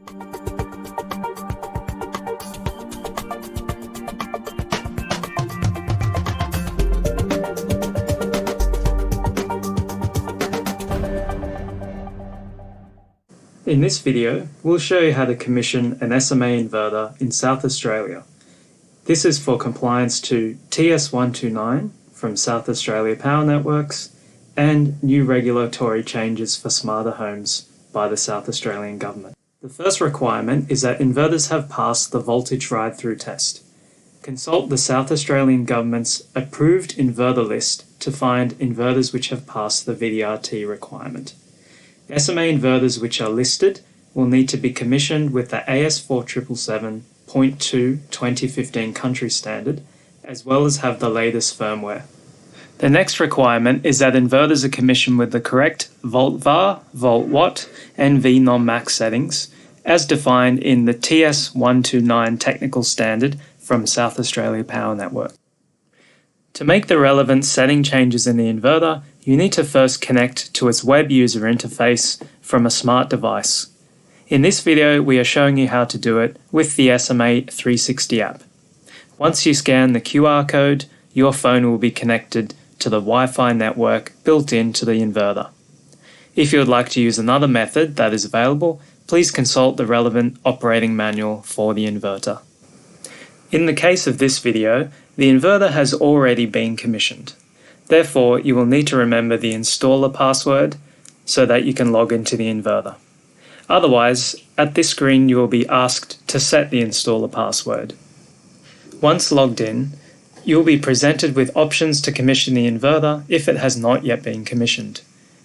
In this video, we'll show you how to commission an SMA inverter in South Australia. This is for compliance to TS129 from South Australia Power Networks and new regulatory changes for smarter homes by the South Australian Government. The first requirement is that inverters have passed the voltage ride-through test. Consult the South Australian Government's approved inverter list to find inverters which have passed the VDRT requirement. SMA inverters which are listed will need to be commissioned with the AS4777.2 2015 country standard, as well as have the latest firmware. The next requirement is that inverters are commissioned with the correct volt-var, volt-watt, and V-non-max settings, as defined in the TS129 technical standard from South Australia Power Network. To make the relevant setting changes in the inverter, you need to first connect to its web user interface from a smart device. In this video, we are showing you how to do it with the SMA 360 app. Once you scan the QR code, your phone will be connected to the Wi-Fi network built into the inverter. If you would like to use another method that is available, please consult the relevant operating manual for the inverter. In the case of this video, the inverter has already been commissioned. Therefore, you will need to remember the installer password so that you can log into the inverter. Otherwise, at this screen you will be asked to set the installer password. Once logged in, you will be presented with options to commission the inverter if it has not yet been commissioned.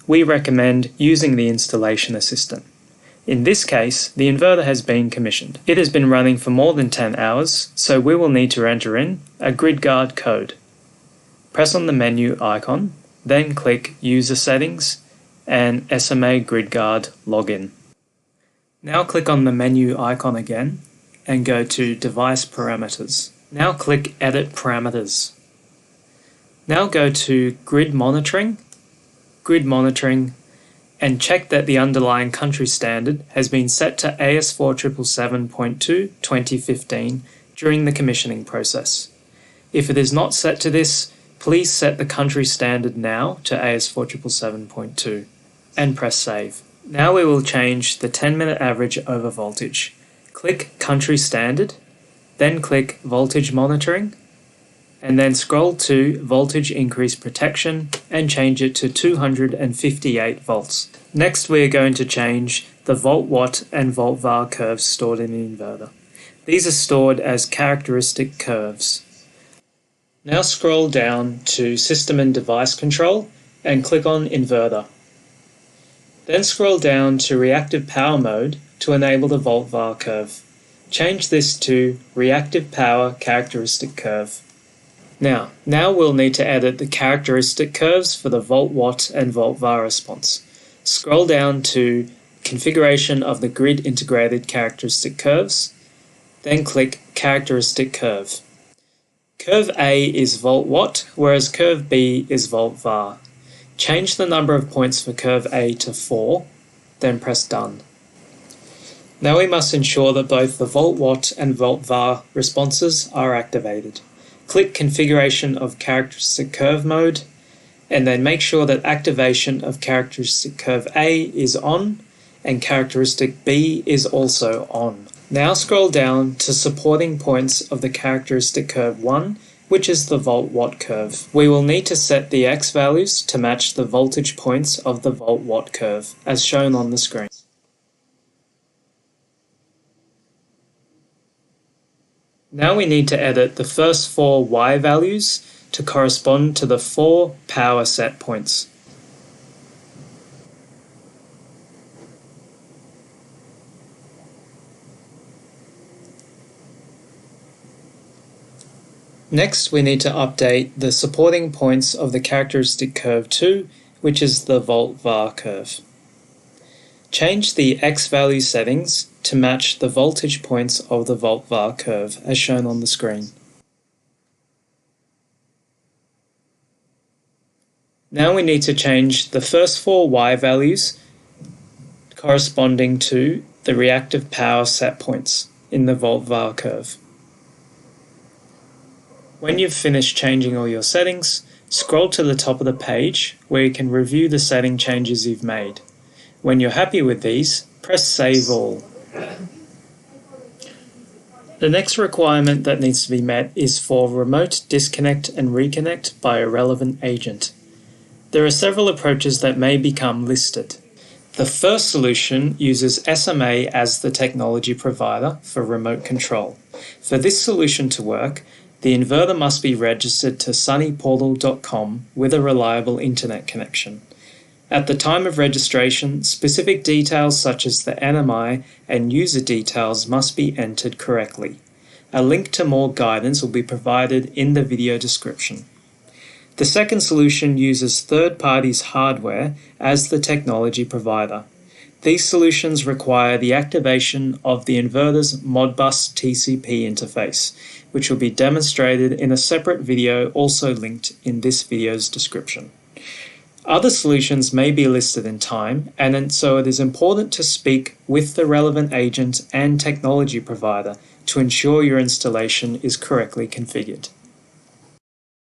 We recommend using the installation assistant. In this case, the inverter has been commissioned. It has been running for more than 10 hours, so we will need to enter in a GridGuard code. Press on the menu icon, then click User Settings and SMA GridGuard Login. Now click on the menu icon again and go to Device Parameters. Now click Edit Parameters. Now go to Grid Monitoring, and check that the underlying country standard has been set to AS4777.2 2015 during the commissioning process. If it is not set to this, please set the country standard now to AS4777.2 and press Save. Now we will change the 10-minute average over voltage. Click Country Standard, then click Voltage Monitoring, and then scroll to Voltage Increase Protection and change it to 258 volts. Next, we are going to change the volt-watt and volt-var curves stored in the inverter. These are stored as characteristic curves. Now scroll down to System and Device Control and click on Inverter. Then scroll down to Reactive Power Mode to enable the volt-var curve. Change this to Reactive Power Characteristic Curve. Now we'll need to edit the characteristic curves for the volt-watt and volt-var response. Scroll down to Configuration of the Grid Integrated Characteristic Curves, then click Characteristic Curve. Curve A is volt-watt, whereas curve B is volt-var. Change the number of points for curve A to 4, then press Done. Now we must ensure that both the volt-watt and volt-var responses are activated. Click Configuration of Characteristic Curve mode, and then make sure that activation of Characteristic Curve A is on, and Characteristic B is also on. Now scroll down to supporting points of the Characteristic Curve 1, which is the volt-watt curve. We will need to set the X values to match the voltage points of the volt-watt curve, as shown on the screen. Now we need to edit the first 4 Y values to correspond to the 4 power set points. Next, we need to update the supporting points of the characteristic curve 2, which is the volt-var curve. Change the X value settings to match the voltage points of the volt-var curve, as shown on the screen. Now we need to change the first 4 Y values corresponding to the reactive power set points in the volt-var curve. When you've finished changing all your settings, scroll to the top of the page where you can review the setting changes you've made. When you're happy with these, press Save All. The next requirement that needs to be met is for remote disconnect and reconnect by a relevant agent. There are several approaches that may become listed. The first solution uses SMA as the technology provider for remote control. For this solution to work, the inverter must be registered to sunnyportal.com with a reliable internet connection. At the time of registration, specific details such as the NMI and user details must be entered correctly. A link to more guidance will be provided in the video description. The second solution uses third parties' hardware as the technology provider. These solutions require the activation of the inverter's Modbus TCP interface, which will be demonstrated in a separate video also linked in this video's description. Other solutions may be listed in time, and so it is important to speak with the relevant agent and technology provider to ensure your installation is correctly configured.